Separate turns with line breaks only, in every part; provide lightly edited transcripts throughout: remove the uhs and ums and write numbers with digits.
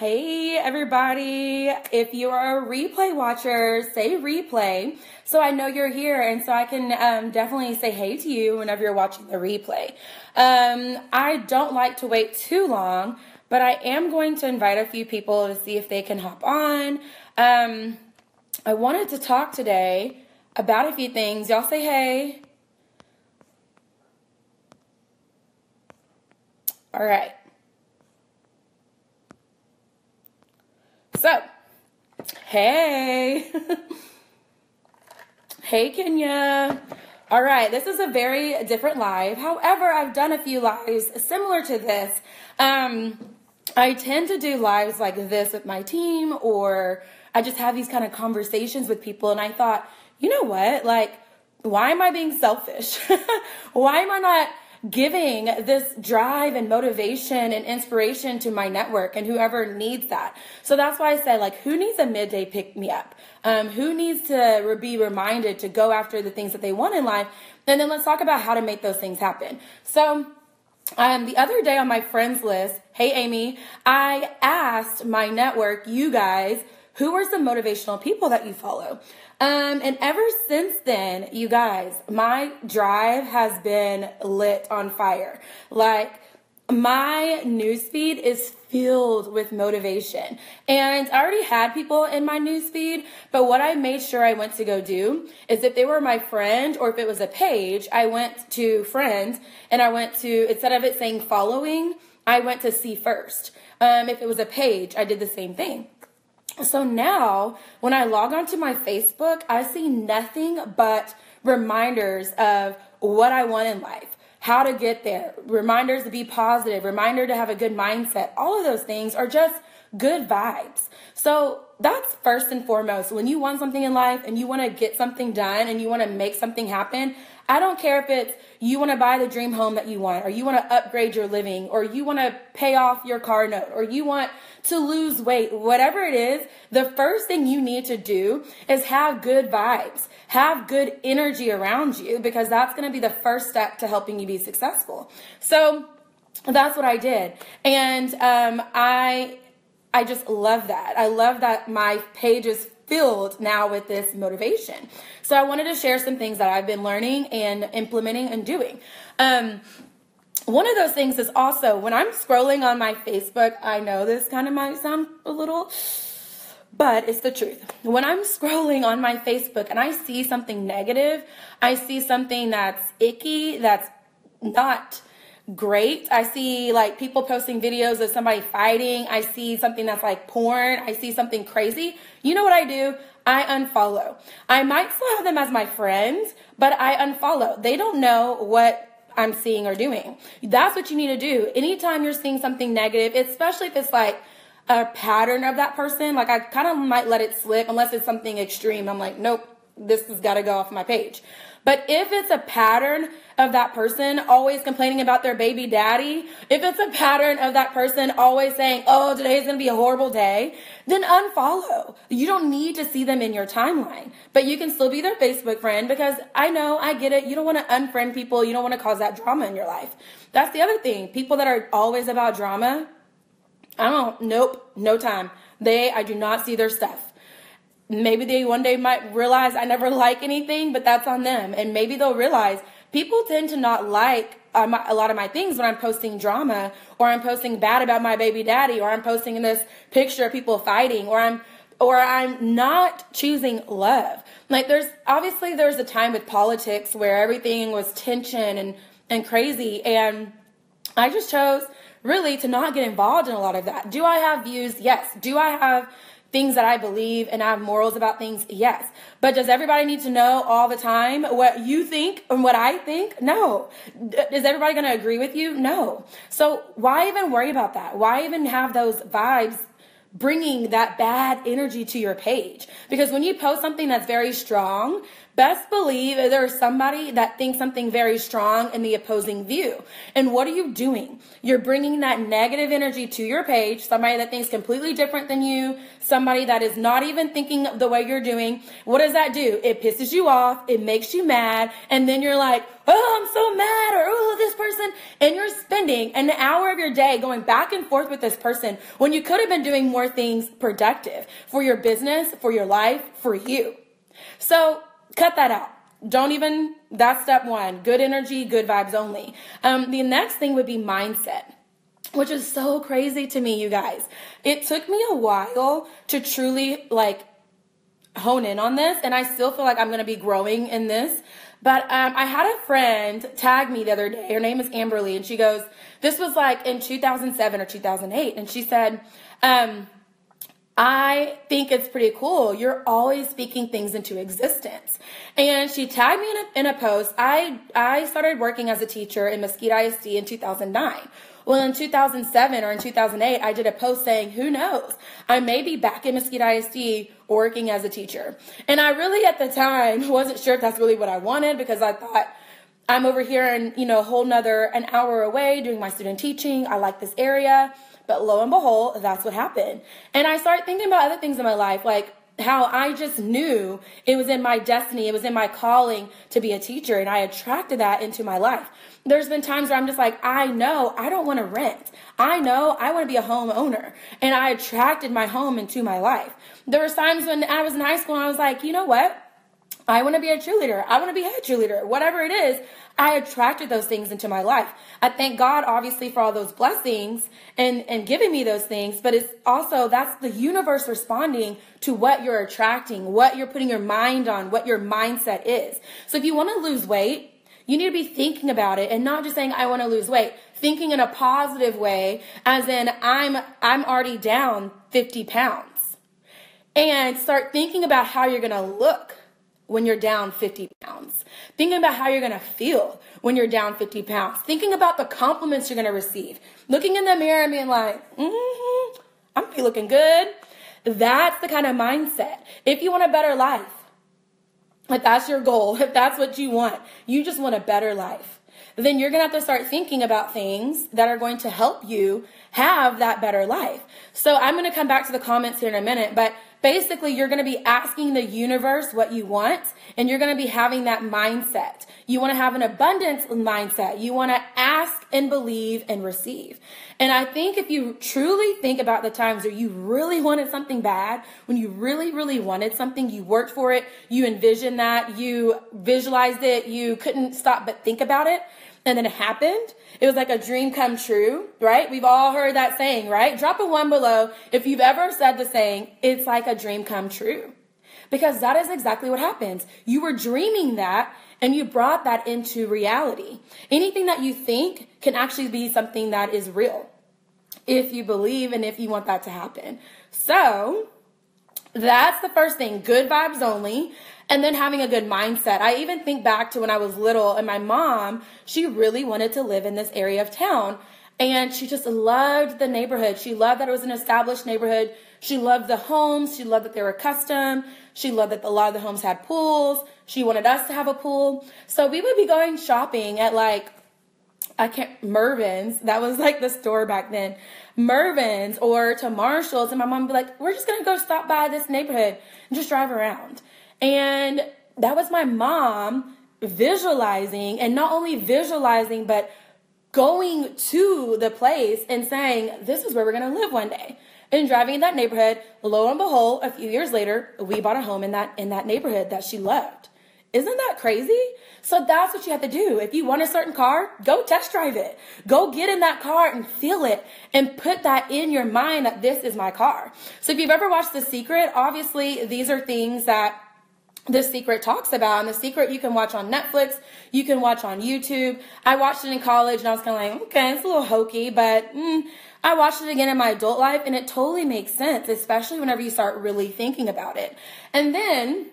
Hey everybody, if you are a replay watcher, say replay so I know you're here and so I can definitely say hey to you whenever you're watching the replay. I don't like to wait too long, but I am going to invite a few people to see if they can hop on. I wanted to talk today about a few things. Y'all say hey. All right. So, hey. Hey, Kenya. All right, this is a very different live. However, I've done a few lives similar to this. I tend to do lives like this with my team, or I just have these kind of conversations with people, and I thought, you know what? Like, why am I being selfish? Why am I not giving this drive and motivation and inspiration to my network and whoever needs that? So that's why I said, like, who needs a midday pick me up? Who needs to be reminded to go after the things that they want in life? And then let's talk about how to make those things happen. So the other day on my friends list, hey Amy, I asked my network, you guys, who are some motivational people that you follow? And ever since then, you guys, my drive has been lit on fire. Like, my newsfeed is filled with motivation. And I already had people in my newsfeed, but what I made sure I went to go do is if they were my friend or if it was a page, I went to friends and I went to, instead of it saying following, I went to see first. If it was a page, I did the same thing. So now, when I log onto my Facebook, I see nothing but reminders of what I want in life, how to get there, reminders to be positive, reminder to have a good mindset. All of those things are just good vibes. So that's first and foremost. When you want something in life and you want to get something done and you want to make something happen, I don't care if it's you want to buy the dream home that you want, or you want to upgrade your living, or you want to pay off your car note, or you want to lose weight, whatever it is, the first thing you need to do is have good vibes, have good energy around you, because that's going to be the first step to helping you be successful. So that's what I did. And I just love that. I love that my page is filled now with this motivation. So I wanted to share some things that I've been learning and implementing and doing. One of those things is also when I'm scrolling on my Facebook, I know this kind of might sound a little, but it's the truth. When I'm scrolling on my Facebook and I see something negative, I see something that's icky, that's not great. I see like people posting videos of somebody fighting. I see something that's like porn. I see something crazy. You know what I do? I unfollow. I might still have them as my friends, but I unfollow. They don't know what I'm seeing or doing. That's what you need to do. Anytime you're seeing something negative, especially if it's like a pattern of that person, like I kind of might let it slip unless it's something extreme. I'm like, nope, this has got to go off my page. But if it's a pattern of that person always complaining about their baby daddy, if it's a pattern of that person always saying, oh, today's going to be a horrible day, then unfollow. You don't need to see them in your timeline, but you can still be their Facebook friend, because I know, I get it. You don't want to unfriend people. You don't want to cause that drama in your life. That's the other thing. People that are always about drama, nope, no time. I do not see their stuff. Maybe they one day might realize I never like anything, but that's on them. And maybe they'll realize people tend to not like a lot of my things when I'm posting drama, or I'm posting bad about my baby daddy, or I'm posting this picture of people fighting, or I'm not choosing love. Like there's a time with politics where everything was tension and crazy. And I just chose really to not get involved in a lot of that. Do I have views? Yes. Do I have things that I believe and I have morals about things? Yes. But does everybody need to know all the time what you think and what I think? No. Is everybody going to agree with you? No. So why even worry about that? Why even have those vibes bringing that bad energy to your page? Because when you post something that's very strong, best believe there's somebody that thinks something very strong in the opposing view. And what are you doing? You're bringing that negative energy to your page, somebody that thinks completely different than you, somebody that is not even thinking the way you're doing. What does that do? It pisses you off. It makes you mad. And then you're like, oh, I'm so mad, or oh, this person. And you're spending an hour of your day going back and forth with this person when you could have been doing more things productive for your business, for your life, for you. So cut that out. Don't even, that's step one. Good energy, good vibes only. The next thing would be mindset, which is so crazy to me, you guys. It took me a while to truly hone in on this, and I still feel like I'm going to be growing in this. But I had a friend tag me the other day. Her name is Amberly, and she goes, this was like in 2007 or 2008, and she said, I think it's pretty cool. You're always speaking things into existence. And she tagged me in a post. I started working as a teacher in Mesquite ISD in 2009. Well, in 2007 or in 2008, I did a post saying, who knows? I may be back in Mesquite ISD working as a teacher. And I really, at the time, wasn't sure if that's really what I wanted, because I thought, I'm over here and, a whole nother an hour away doing my student teaching. I like this area. But lo and behold, that's what happened. And I started thinking about other things in my life, like how I just knew it was in my destiny, it was in my calling to be a teacher, and I attracted that into my life. There's been times where I'm just like, I know I don't want to rent. I know I want to be a homeowner, and I attracted my home into my life. There were times when I was in high school and I was like, you know what? I want to be a cheerleader. I want to be a head cheerleader. Whatever it is, I attracted those things into my life. I thank God, obviously, for all those blessings and giving me those things. But it's also, that's the universe responding to what you're attracting, what you're putting your mind on, what your mindset is. So if you want to lose weight, you need to be thinking about it and not just saying, I want to lose weight. Thinking in a positive way, as in, I'm already down 50 pounds. And start thinking about how you're going to look when you're down 50 pounds. Thinking about how you're going to feel when you're down 50 pounds. Thinking about the compliments you're going to receive. Looking in the mirror and being like, I'm be looking good. That's the kind of mindset. If you want a better life, if that's your goal, if that's what you want, you just want a better life, then you're going to have to start thinking about things that are going to help you have that better life. So I'm going to come back to the comments here in a minute, but basically, you're going to be asking the universe what you want, and you're going to be having that mindset. You want to have an abundance mindset. You want to ask and believe and receive. And I think if you truly think about the times where you really wanted something bad, when you really, really wanted something, you worked for it, you envisioned that, you visualized it, you couldn't stop but think about it, and then it happened. It was like a dream come true, right? We've all heard that saying, right? Drop a 1 below if you've ever said the saying, it's like a dream come true. Because that is exactly what happens. You were dreaming that and you brought that into reality. Anything that you think can actually be something that is real if you believe and if you want that to happen. So that's the first thing, good vibes only. And then having a good mindset. I even think back to when I was little and my mom, she really wanted to live in this area of town. And she just loved the neighborhood. She loved that it was an established neighborhood. She loved the homes. She loved that they were custom. She loved that a lot of the homes had pools. She wanted us to have a pool. So we would be going shopping at Mervyn's. That was like the store back then. Mervyn's or to Marshall's. And my mom would be like, we're just going to go stop by this neighborhood and just drive around. And that was my mom visualizing, and not only visualizing, but going to the place and saying, this is where we're going to live one day. And driving in that neighborhood, lo and behold, a few years later, we bought a home in that neighborhood that she loved. Isn't that crazy? So that's what you have to do. If you want a certain car, go test drive it. Go get in that car and feel it and put that in your mind that this is my car. So if you've ever watched The Secret, obviously these are things that The Secret talks about. And The Secret you can watch on Netflix. You can watch on YouTube. I watched it in college and I was kind of like, okay, it's a little hokey, but I watched it again in my adult life and it totally makes sense, especially whenever you start really thinking about it. And then,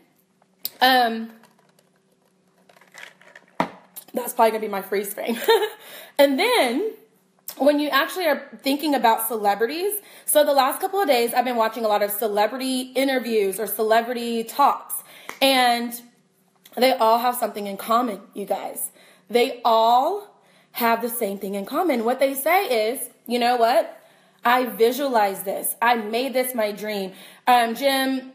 that's probably going to be my freeze frame. And then when you actually are thinking about celebrities, so the last couple of days I've been watching a lot of celebrity interviews or celebrity talks. And They all have something in common, you guys. They all have the same thing in common. What they say is, you know what? I visualized this. I made this my dream. Jim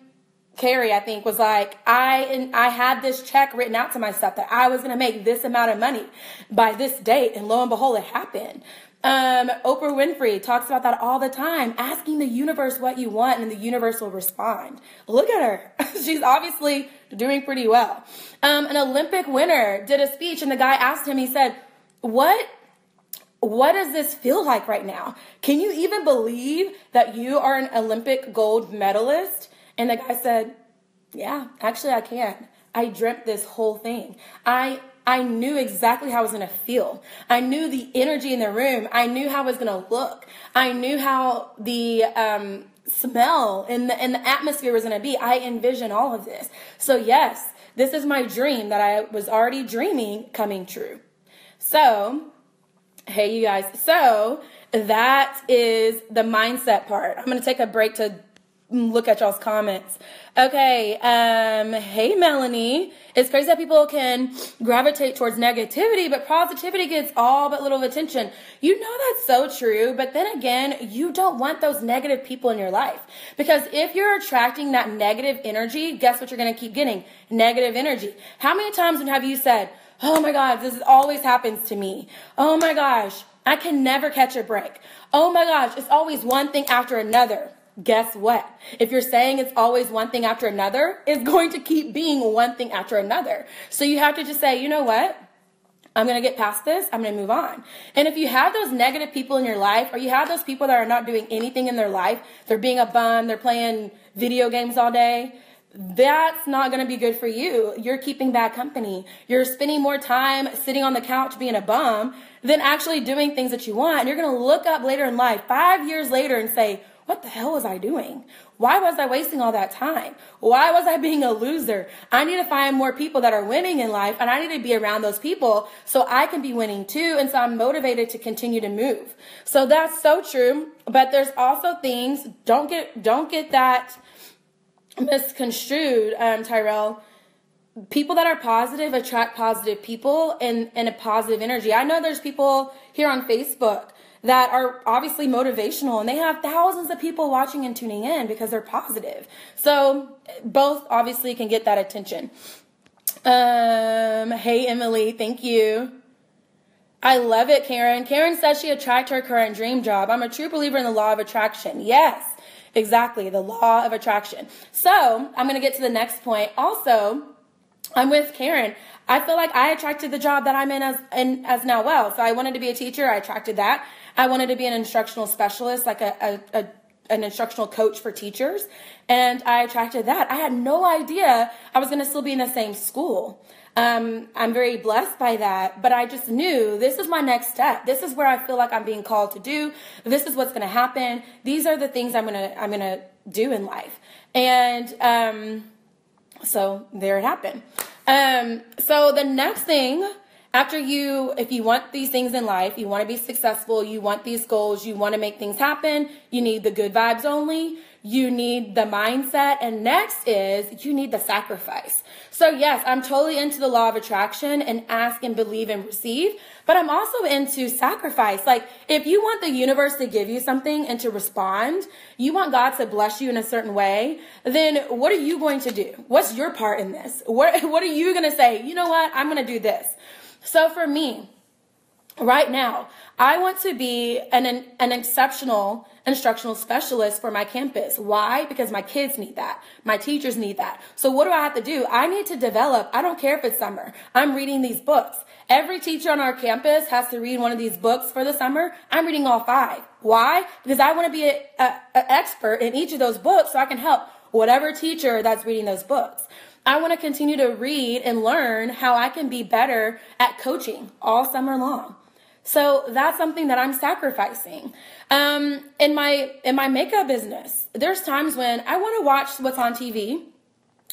Carrey, I think, was like, I had this check written out to myself that I was going to make this amount of money by this date. And lo and behold, it happened. Oprah Winfrey talks about that all the time, asking the universe what you want and the universe will respond. Look at her. She's obviously doing pretty well. An Olympic winner did a speech and the guy asked him, he said, what does this feel like right now? Can you even believe that you are an Olympic gold medalist? And the guy said, yeah, actually I can. I dreamt this whole thing. I knew exactly how I was going to feel. I knew the energy in the room. I knew how I was going to look. I knew how the smell and the atmosphere was going to be. I envisioned all of this. So yes, this is my dream that I was already dreaming coming true. So, hey, you guys. So that is the mindset part. I'm going to take a break to look at y'all's comments. Okay. Hey, Melanie. It's crazy that people can gravitate towards negativity, but positivity gets all but little attention. You know that's so true, but then again, you don't want those negative people in your life. Because if you're attracting that negative energy, guess what you're going to keep getting? Negative energy. How many times have you said, oh my God, this always happens to me. Oh my gosh, I can never catch a break. Oh my gosh, it's always one thing after another. Guess what? If you're saying it's always one thing after another, it's going to keep being one thing after another. So you have to just say, you know what? I'm going to get past this. I'm going to move on. And if you have those negative people in your life, or you have those people that are not doing anything in their life, they're being a bum, they're playing video games all day, that's not going to be good for you. You're keeping bad company. You're spending more time sitting on the couch being a bum than actually doing things that you want. And you're going to look up later in life, 5 years later, and say, what the hell was I doing? Why was I wasting all that time? Why was I being a loser? I need to find more people that are winning in life, and I need to be around those people so I can be winning too. And so I'm motivated to continue to move. So that's so true. But there's also things, don't get that misconstrued, Tyrell. People that are positive attract positive people and a positive energy. I know there's people here on Facebook that are obviously motivational, and they have thousands of people watching and tuning in because they're positive. So both obviously can get that attention. Hey, Emily, thank you. I love it, Karen. Karen says she attracted her current dream job. I'm a true believer in the law of attraction. Yes, exactly, the law of attraction. So I'm going to get to the next point. Also, I'm with Karen. I feel like I attracted the job that I'm in as now well. So I wanted to be a teacher. I attracted that. I wanted to be an instructional specialist, like an instructional coach for teachers. And I attracted that. I had no idea I was going to still be in the same school. I'm very blessed by that, but I just knew this is my next step. This is where I feel like I'm being called to do. This is what's going to happen. These are the things I'm going to do in life. And, so there it happened. So the next thing after if you want these things in life, you want to be successful, you want these goals, you want to make things happen, you need the good vibes only, you need the mindset, and next is you need the sacrifice. So yes, I'm totally into the law of attraction and ask and believe and receive, but I'm also into sacrifice. Like if you want the universe to give you something and to respond, you want God to bless you in a certain way, then what are you going to do? What's your part in this? What are you going to say? You know what? I'm going to do this. So for me, right now, I want to be an exceptional instructional specialist for my campus. Why? Because my kids need that. My teachers need that. So what do I have to do? I need to develop. I don't care if it's summer. I'm reading these books. Every teacher on our campus has to read one of these books for the summer. I'm reading all 5. Why? Because I want to be an expert in each of those books so I can help whatever teacher that's reading those books. I want to continue to read and learn how I can be better at coaching all summer long. So that's something that I'm sacrificing. In my makeup business, there's times when I want to watch what's on TV.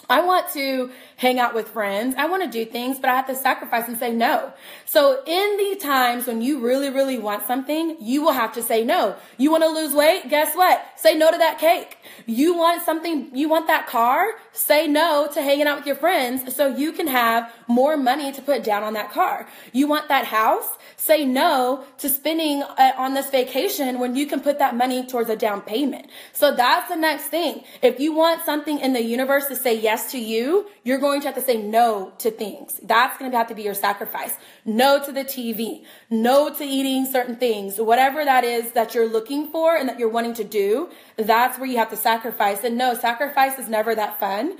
I want to hang out with friends. I want to do things, but I have to sacrifice and say no. So in the times when you really, really want something, you will have to say no. You want to lose weight? Guess what? Say no to that cake. You want something, you want that car? Say no to hanging out with your friends so you can have more money to put down on that car. You want that house? Say no to spending on this vacation when you can put that money towards a down payment. So that's the next thing. If you want something in the universe to say yes to you, you're going to have to say no to things. That's going to have to be your sacrifice. No to the TV. No to eating certain things. Whatever that is that you're looking for and that you're wanting to do, that's where you have to sacrifice. And no, sacrifice is never that fun.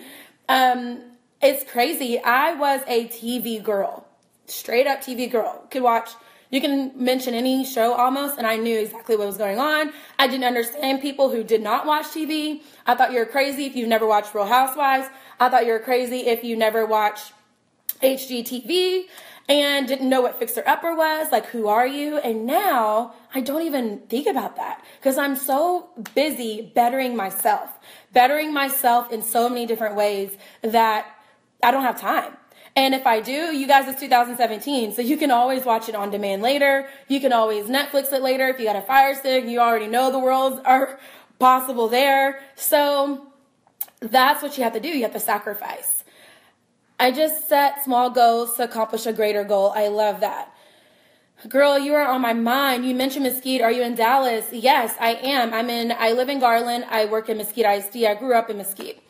It's crazy. I was a TV girl. Straight up TV girl. Could watch, you can mention any show almost, and I knew exactly what was going on. I didn't understand people who did not watch TV. I thought you were crazy if you've never watched Real Housewives. I thought you were crazy if you never watched HGTV and didn't know what Fixer Upper was. Like, who are you? And now I don't even think about that because I'm so busy bettering myself in so many different ways that I don't have time. And if I do, you guys, it's 2017, so you can always watch it on demand later. You can always Netflix it later. If you got a Fire Stick, you already know the worlds are possible there. So that's what you have to do. You have to sacrifice. I just set small goals to accomplish a greater goal. I love that. Girl, you are on my mind. You mentioned Mesquite. Are you in Dallas? Yes, I am. I live in Garland. I work in Mesquite ISD. I grew up in Mesquite.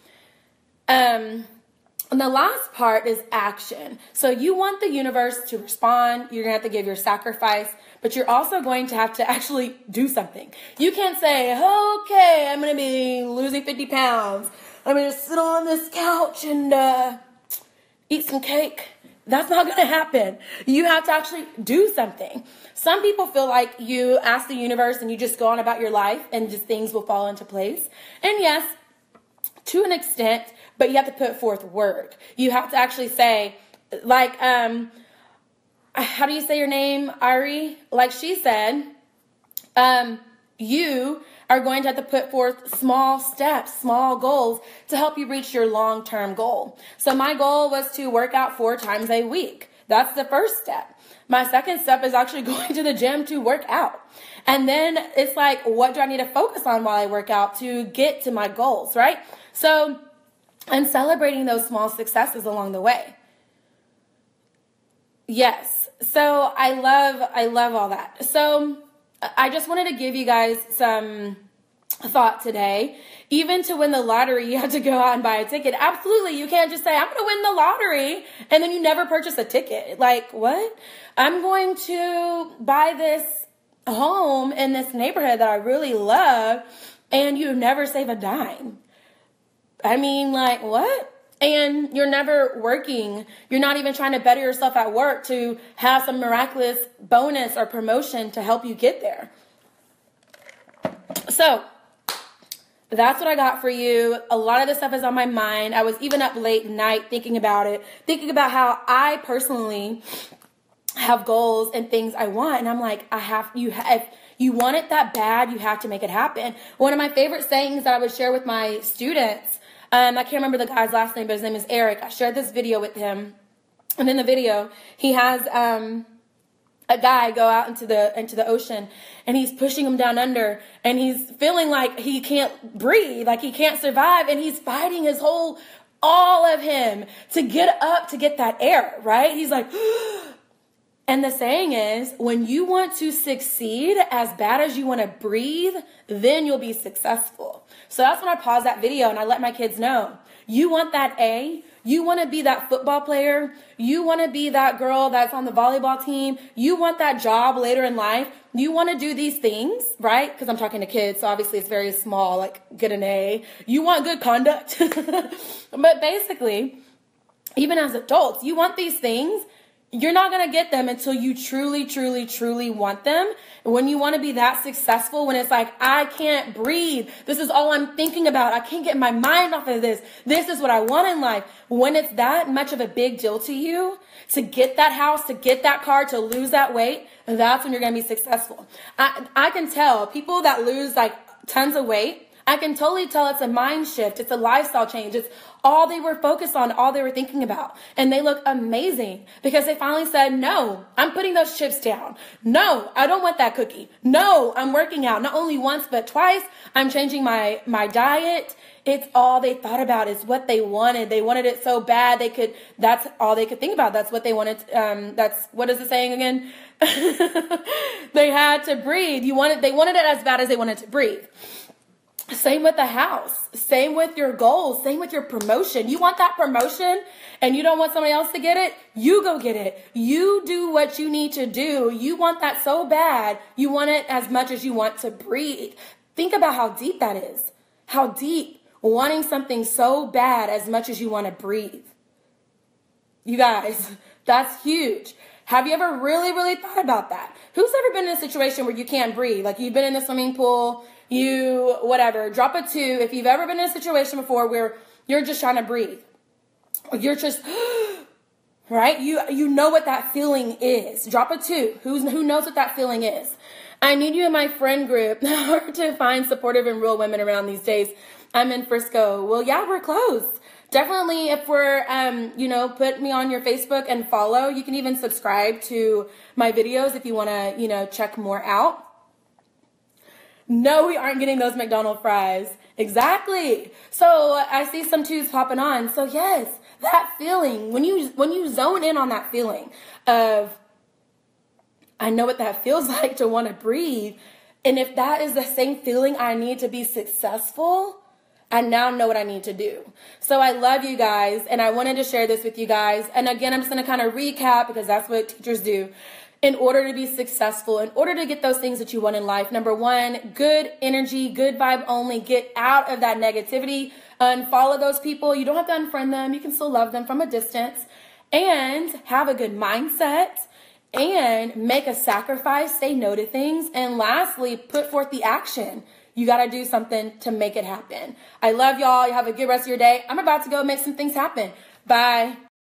And the last part is action. So you want the universe to respond. You're going to have to give your sacrifice, but you're also going to have to actually do something. You can't say, okay, I'm going to be losing 50 pounds. I'm going to sit on this couch and eat some cake. That's not going to happen. You have to actually do something. Some people feel like you ask the universe and you just go on about your life and just things will fall into place. And yes, to an extent, but you have to put forth work. You have to actually say, like, how do you say your name, Ari? Like she said, you are going to have to put forth small steps, small goals to help you reach your long-term goal. So my goal was to work out 4 times a week. That's the first step. My second step is actually going to the gym to work out. And then it's like, what do I need to focus on while I work out to get to my goals, right? So I'm celebrating those small successes along the way. Yes. So I love all that. So I just wanted to give you guys some thought today. Even to win the lottery, you have to go out and buy a ticket. Absolutely. You can't just say, I'm going to win the lottery, and then you never purchase a ticket. Like, what? I'm going to buy this home in this neighborhood that I really love, and you never save a dime. I mean, like, what? And you're never working. You're not even trying to better yourself at work to have some miraculous bonus or promotion to help you get there. So that's what I got for you. A lot of this stuff is on my mind. I was even up late at night thinking about it, thinking about how I personally have goals and things I want. And I'm like, if you want it that bad, you have to make it happen. One of my favorite sayings that I would share with my students, I can't remember the guy's last name, but his name is Eric. I shared this video with him. And in the video, he has a guy go out into the ocean, and he's pushing him down under, and he's feeling like he can't breathe, like he can't survive, and he's fighting all of him to get up to get that air, right? He's like, and the saying is, when you want to succeed as bad as you want to breathe, then you'll be successful. So that's when I paused that video and I let my kids know, you want that A, you want to be that football player, you want to be that girl that's on the volleyball team, you want that job later in life, you want to do these things, right? Because I'm talking to kids, so obviously it's very small, like get an A. You want good conduct. But basically, even as adults, you want these things. You're not going to get them until you truly, truly, truly want them. When you want to be that successful, when it's like, I can't breathe. This is all I'm thinking about. I can't get my mind off of this. This is what I want in life. When it's that much of a big deal to you, to get that house, to get that car, to lose that weight, that's when you're going to be successful. I can tell people that lose like tons of weight. I can totally tell it's a mind shift. It's a lifestyle change. It's all they were focused on, all they were thinking about. And they look amazing because they finally said, no, I'm putting those chips down. No, I don't want that cookie. No, I'm working out. Not only once, but twice. I'm changing my diet. It's all they thought about is what they wanted. They wanted it so bad that's all they could think about. That's what they wanted. What is the saying again? They had to breathe. They wanted it as bad as they wanted to breathe. Same with the house. Same with your goals. Same with your promotion. You want that promotion and you don't want somebody else to get it? You go get it. You do what you need to do. You want that so bad. You want it as much as you want to breathe. Think about how deep that is. How deep. Wanting something so bad as much as you want to breathe. You guys, that's huge. Have you ever really, really thought about that? Who's ever been in a situation where you can't breathe? Like you've been in the swimming pool, drop a 2. If you've ever been in a situation before where you're just trying to breathe. Or you're just, right? You know what that feeling is. Drop a 2. Who knows what that feeling is? I need you in my friend group to find supportive and real women around these days. I'm in Frisco. Well, yeah, we're close. Definitely, if we're, put me on your Facebook and follow. You can even subscribe to my videos if you want to, check more out. No, we aren't getting those McDonald's fries. Exactly. So I see some 2s popping on. So yes, that feeling, when you zone in on that feeling of, I know what that feels like to want to breathe. And if that is the same feeling I need to be successful, I now know what I need to do. So I love you guys, and I wanted to share this with you guys. And again, I'm just going to kind of recap because that's what teachers do. In order to be successful, in order to get those things that you want in life, number 1, good energy, good vibe only. Get out of that negativity. Unfollow those people. You don't have to unfriend them. You can still love them from a distance. And have a good mindset. And make a sacrifice. Say no to things. And lastly, put forth the action. You got to do something to make it happen. I love y'all. You have a good rest of your day. I'm about to go make some things happen. Bye.